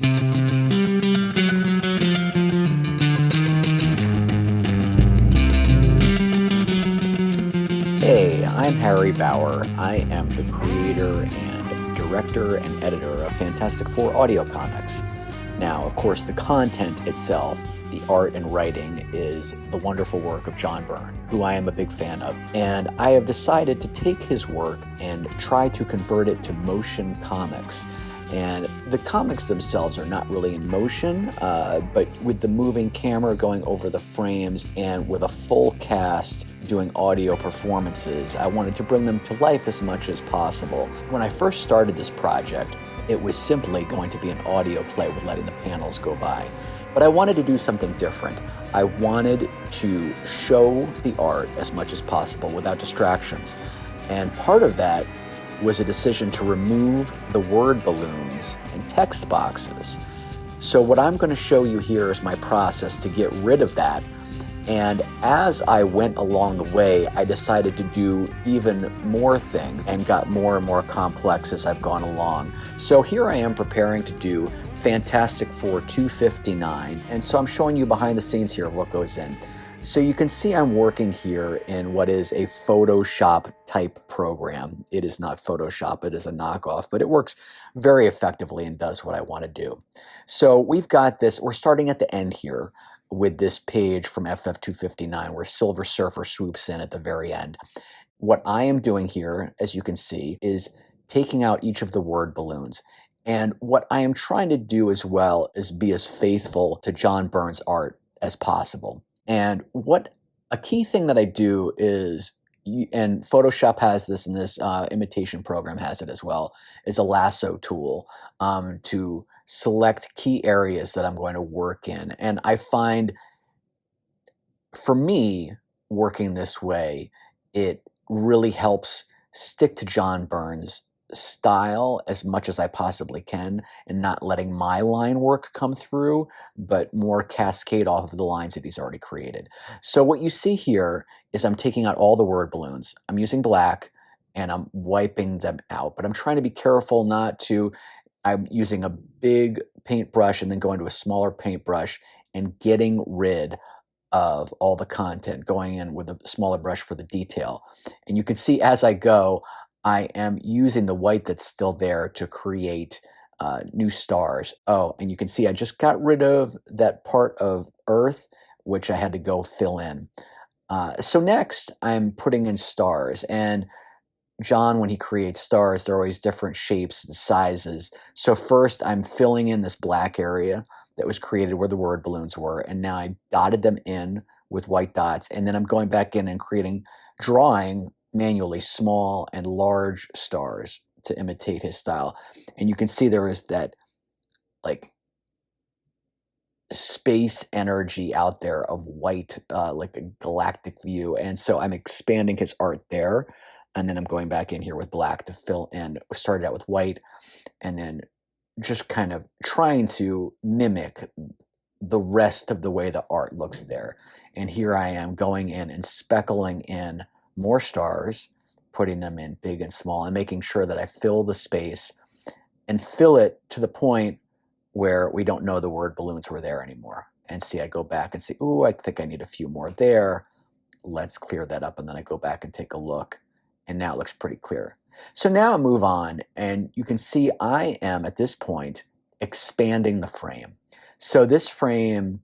Hey, I'm Harry Bauer. I am the creator and director and editor of Fantastic Four audio comics. Now, of course, the content itself, the art and writing, is the wonderful work of John Byrne, who I am a big fan of. And I have decided to take his work and try to convert it to motion comics. And the comics themselves are not really in motion, but with the moving camera going over the frames and with a full cast doing audio performances, I wanted to bring them to life as much as possible. When I first started this project, it was simply going to be an audio play with letting the panels go by. But I wanted to do something different. I wanted to show the art as much as possible without distractions. And part of that was a decision to remove the word balloons and text boxes. So what I'm going to show you here is my process to get rid of that. And as I went along the way, I decided to do even more things and got more and more complex as I've gone along. So here I am preparing to do Fantastic Four 259. And so I'm showing you behind the scenes here of what goes in. So you can see I'm working here in what is a Photoshop type program. It is not Photoshop, it is a knockoff, but it works very effectively and does what I want to do. So we've got this, we're starting at the end here with this page from FF259 where Silver Surfer swoops in at the very end. What I am doing here, as you can see, is taking out each of the word balloons. And what I am trying to do as well is be as faithful to John Byrne's art as possible. And what a key thing that I do is, and Photoshop has this and this imitation program has it as well, is a lasso tool to select key areas that I'm going to work in. And I find, for me, working this way, it really helps stick to John Byrne's style as much as I possibly can and not letting my line work come through, but more cascade off of the lines that he's already created. So what you see here is I'm taking out all the word balloons. I'm using black and I'm wiping them out, but I'm trying to be careful not to, I'm using a big paintbrush and then going to a smaller paintbrush and getting rid of all the content, going in with a smaller brush for the detail. And you can see as I go, I am using the white that's still there to create new stars. Oh, and you can see I just got rid of that part of Earth, which I had to go fill in. So next, I'm putting in stars. And John, when he creates stars, they're always different shapes and sizes. So first, I'm filling in this black area that was created where the word balloons were. And now I dotted them in with white dots. And then I'm going back in and drawing manually small and large stars to imitate his style. And you can see there is that like space energy out there of white, like a galactic view. And so I'm expanding his art there. And then I'm going back in here with black to fill in. Started out with white and then just kind of trying to mimic the rest of the way the art looks there. And here I am going in and speckling in more stars, putting them in big and small, and making sure that I fill the space and fill it to the point where we don't know the word balloons were there anymore. And see, I go back and see, ooh, I think I need a few more there. Let's clear that up. And then I go back and take a look. And now it looks pretty clear. So now I move on, and you can see I am, at this point, expanding the frame. So this frame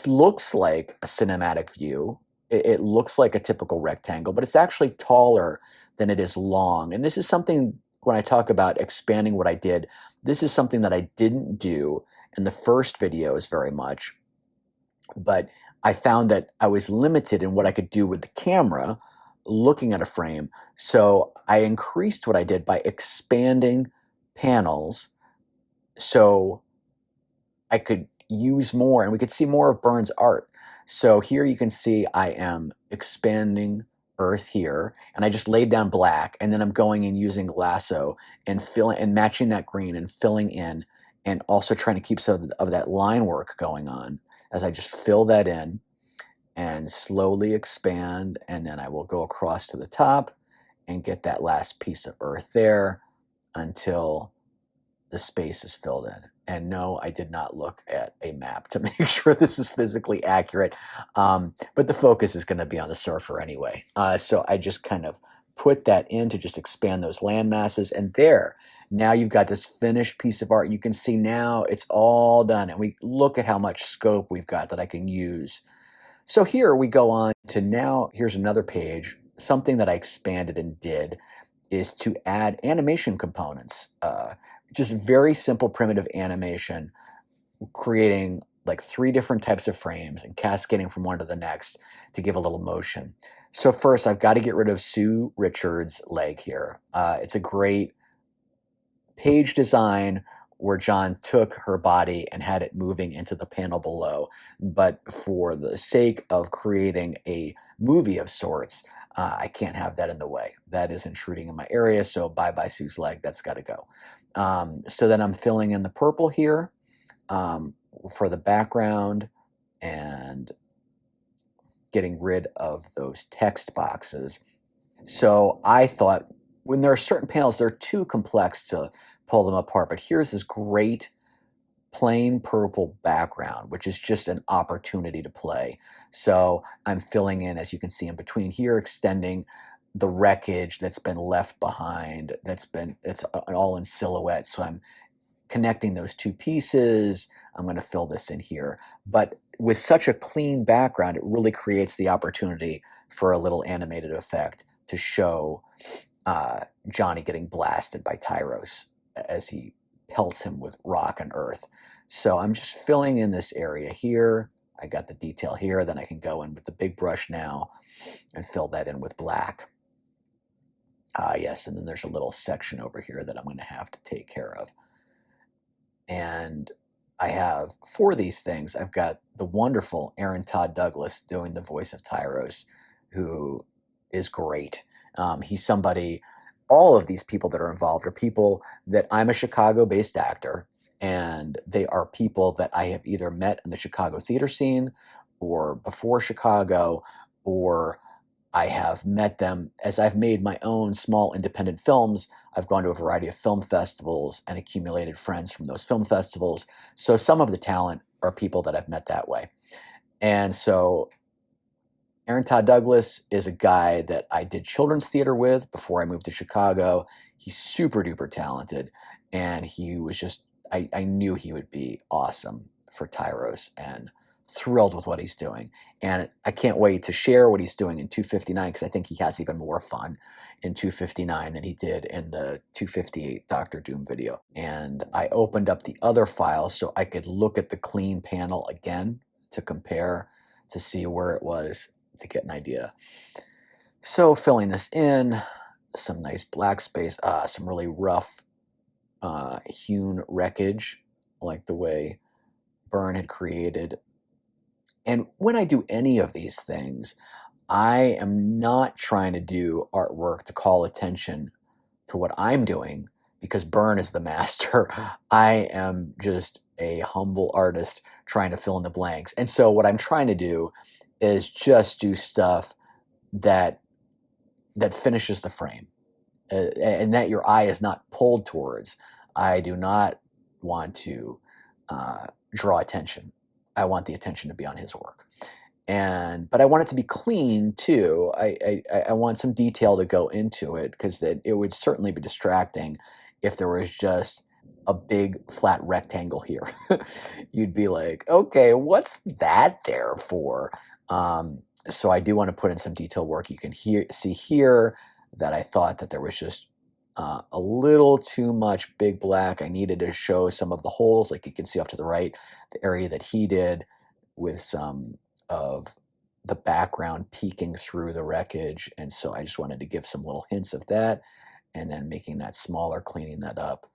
looks like a cinematic view. It looks like a typical rectangle, but it's actually taller than it is long. And this is something, when I talk about expanding what I did, this is something that I didn't do in the first videos very much. But I found that I was limited in what I could do with the camera looking at a frame. So I increased what I did by expanding panels so I could use more and we could see more of Byrne's art. So here you can see I am expanding Earth here, and I just laid down black, and then I'm going and using lasso and filling and matching that green and filling in, and also trying to keep some of that line work going on as I just fill that in and slowly expand, and then I will go across to the top and get that last piece of Earth there until the space is filled in. And no, I did not look at a map to make sure this was physically accurate. But the focus is going to be on the surfer anyway. So I just kind of put that in to just expand those land masses. And there, now you've got this finished piece of art. You can see now it's all done. And we look at how much scope we've got that I can use. So here we go on to now, here's another page. Something that I expanded and did is to add animation components. Just very simple primitive animation, creating like 3 different types of frames and cascading from one to the next to give a little motion. So first, I've got to get rid of Sue Richards' leg here. It's a great page design where John took her body and had it moving into the panel below. But for the sake of creating a movie of sorts, I can't have that in the way. That is intruding in my area, so bye-bye Sue's leg. That's got to go. So then I'm filling in the purple here for the background and getting rid of those text boxes. So I thought when there are certain panels, they're too complex to pull them apart. But here's this great plain purple background, which is just an opportunity to play. So I'm filling in, as you can see in between here, extending the wreckage that's been left behind, it's all in silhouette. So I'm connecting those 2 pieces. I'm going to fill this in here. But with such a clean background, it really creates the opportunity for a little animated effect to show Johnny getting blasted by Tyros as he pelts him with rock and earth. So I'm just filling in this area here. I got the detail here. Then I can go in with the big brush now and fill that in with black. Yes, and then there's a little section over here that I'm going to have to take care of. And I have, for these things, I've got the wonderful Aaron Todd Douglas doing the voice of Tyros, who is great. He's somebody, all of these people that are involved are people that I'm a Chicago-based actor, and they are people that I have either met in the Chicago theater scene or before Chicago, or I have met them as I've made my own small independent films. I've gone to a variety of film festivals and accumulated friends from those film festivals. So some of the talent are people that I've met that way. And so Aaron Todd Douglas is a guy that I did children's theater with before I moved to Chicago. He's super duper talented. And he was just, I knew he would be awesome for Tyros, and thrilled with what he's doing. And I can't wait to share what he's doing in 259, because I think he has even more fun in 259 than he did in the 258 Doctor Doom video. And I opened up the other files so I could look at the clean panel again to compare, to see where it was, to get an idea. So filling this in, some nice black space, some really rough hewn wreckage, like the way Byrne had created. And when I do any of these things, I am not trying to do artwork to call attention to what I'm doing, because Byrne is the master. I am just a humble artist trying to fill in the blanks. And so what I'm trying to do is just do stuff that finishes the frame, and that your eye is not pulled towards. I do not want to draw attention. I want the attention to be on his work. But I want it to be clean too. I want some detail to go into it, because it would certainly be distracting if there was just a big flat rectangle here. You'd be like, okay, what's that there for? So I do want to put in some detail work. You can see here that I thought that there was just a little too much big black. I needed to show some of the holes, like you can see off to the right, the area that he did with some of the background peeking through the wreckage. And so I just wanted to give some little hints of that, and then making that smaller, cleaning that up.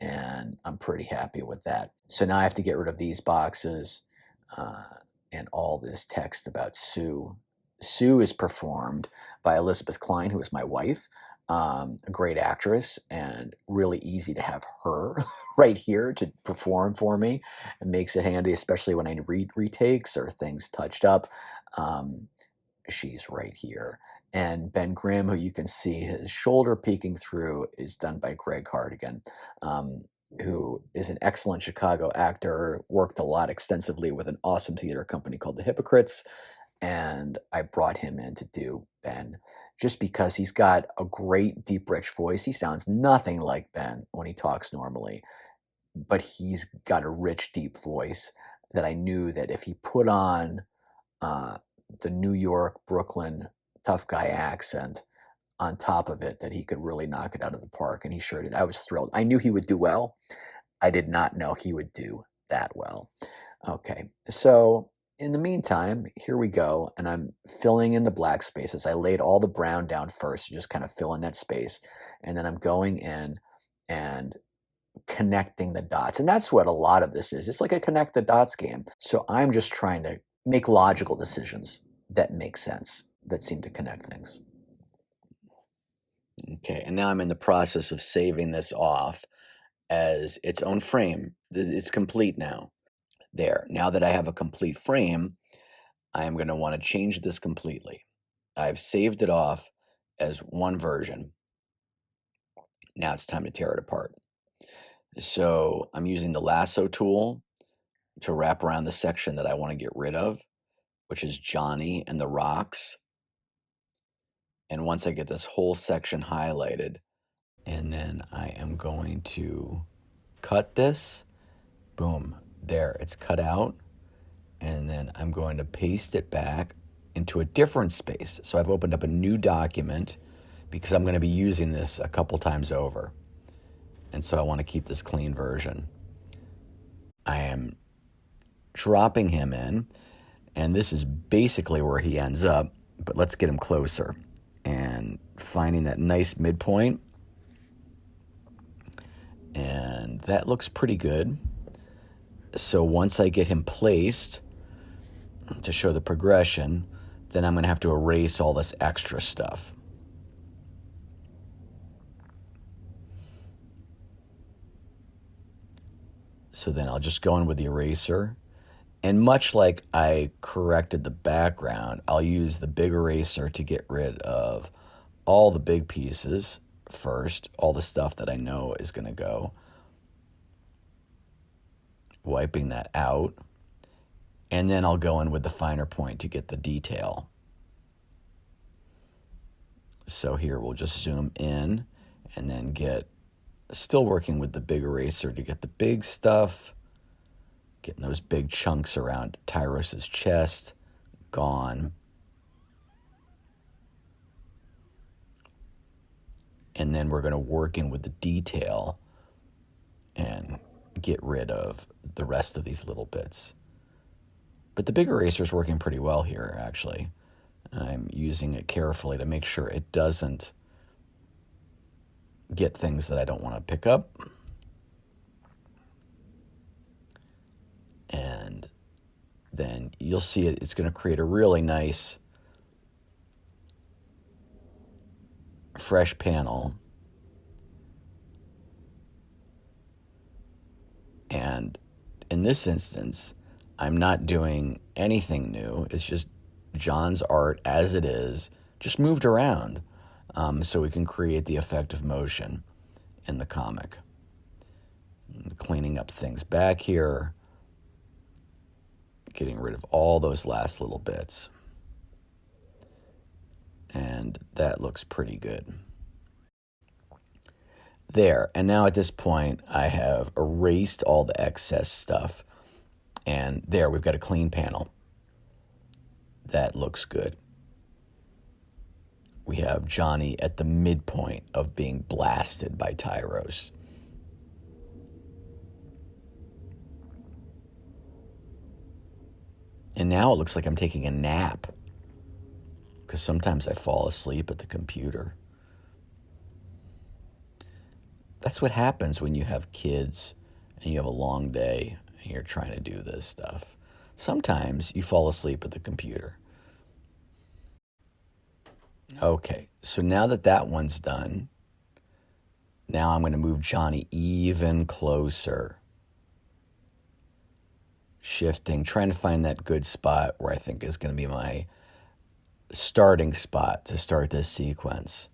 And I'm pretty happy with that. So now I have to get rid of these boxes and all this text about Sue. Sue is performed by Elizabeth Klein, who is my wife, a great actress, and really easy to have her right here to perform for me. It makes it handy, especially when I read retakes or things touched up. She's right here. And Ben Grimm, who you can see his shoulder peeking through, is done by Greg Hardigan. who is an excellent Chicago actor, worked a lot extensively with an awesome theater company called The Hypocrites. And I brought him in to do Ben just because he's got a great, deep, rich voice. He sounds nothing like Ben when he talks normally, but he's got a rich, deep voice that I knew that if he put on uh, the New York, Brooklyn tough guy accent on top of it, that he could really knock it out of the park. And he sure did. I was thrilled. I knew he would do well. I did not know he would do that well. Okay, so in the meantime, here we go, and I'm filling in the black spaces. I laid all the brown down first to just kind of fill in that space, and then I'm going in and connecting the dots. And that's what a lot of this is. It's like a connect the dots game. So I'm just trying to make logical decisions that make sense, that seem to connect things. Okay, and now I'm in the process of saving this off as its own frame. It's complete now. There, now that I have a complete frame, I am going to want to change this completely. I've saved it off as one version. Now it's time to tear it apart. So I'm using the lasso tool to wrap around the section that I want to get rid of, which is Johnny and the rocks. And once I get this whole section highlighted, and then I am going to cut this. Boom, there, it's cut out. And then I'm going to paste it back into a different space. So I've opened up a new document because I'm going to be using this a couple times over. And so I want to keep this clean version. I am dropping him in, and this is basically where he ends up, but let's get him closer. And finding that nice midpoint. And that looks pretty good. So once I get him placed to show the progression, then I'm going to have to erase all this extra stuff. So then I'll just go in with the eraser. And much like I corrected the background, I'll use the big eraser to get rid of all the big pieces first, all the stuff that I know is going to go. Wiping that out. And then I'll go in with the finer point to get the detail. So here we'll just zoom in and then still working with the big eraser to get the big stuff, getting those big chunks around Tyros's chest gone. And then we're going to work in with the detail and get rid of the rest of these little bits. But the big eraser is working pretty well here, actually. I'm using it carefully to make sure it doesn't get things that I don't want to pick up. And then you'll see it's going to create a really nice fresh panel. And in this instance, I'm not doing anything new. It's just John's art as it is, just moved around so we can create the effect of motion in the comic. And cleaning up things back here, getting rid of all those last little bits. And that looks pretty good. There, and now at this point, I have erased all the excess stuff. And there, we've got a clean panel. That looks good. We have Johnny at the midpoint of being blasted by Tyros. And now it looks like I'm taking a nap, because sometimes I fall asleep at the computer. That's what happens when you have kids and you have a long day and you're trying to do this stuff. Sometimes you fall asleep at the computer. Okay, so now that one's done, now I'm going to move Johnny even closer. Shifting, trying to find that good spot where I think is going to be my starting spot to start this sequence.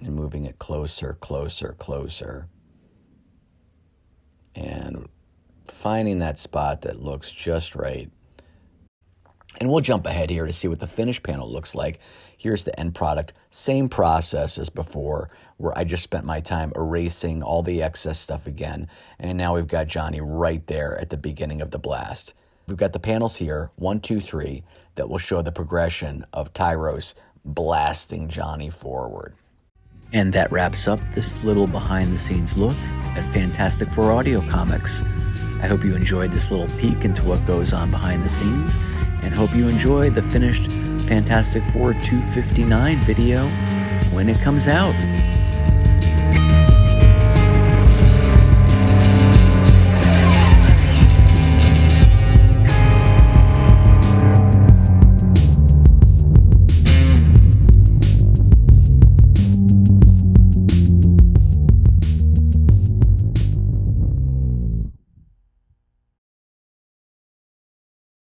and moving it closer, closer, closer. And finding that spot that looks just right. And we'll jump ahead here to see what the finished panel looks like. Here's the end product. Same process as before, where I just spent my time erasing all the excess stuff again. And now we've got Johnny right there at the beginning of the blast. We've got the panels here, 1, 2, 3, that will show the progression of Tyros blasting Johnny forward. And that wraps up this little behind-the-scenes look at Fantastic Four Audio Comics. I hope you enjoyed this little peek into what goes on behind the scenes, and hope you enjoy the finished Fantastic Four 259 video when it comes out.